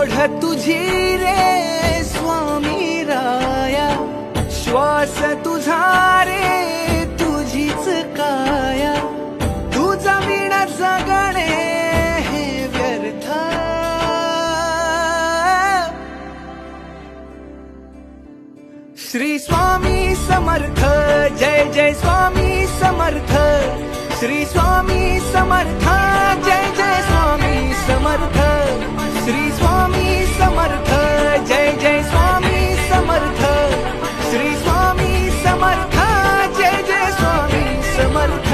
ओढ तुझी रे स्वामी राया, श्वास तुझा रे तुझीच काया, तुझा विणा जगणे हे व्यर्थ. श्री स्वामी समर्थ, जय जय स्वामी समर्थ. श्री स्वामी समर्थ, जय जय स्वामी समर्थ. श्री स्वामी समर्थ, जय जय स्वामी समर्थ. श्री स्वामी समर्थ, जय जय स्वामी समर्थ.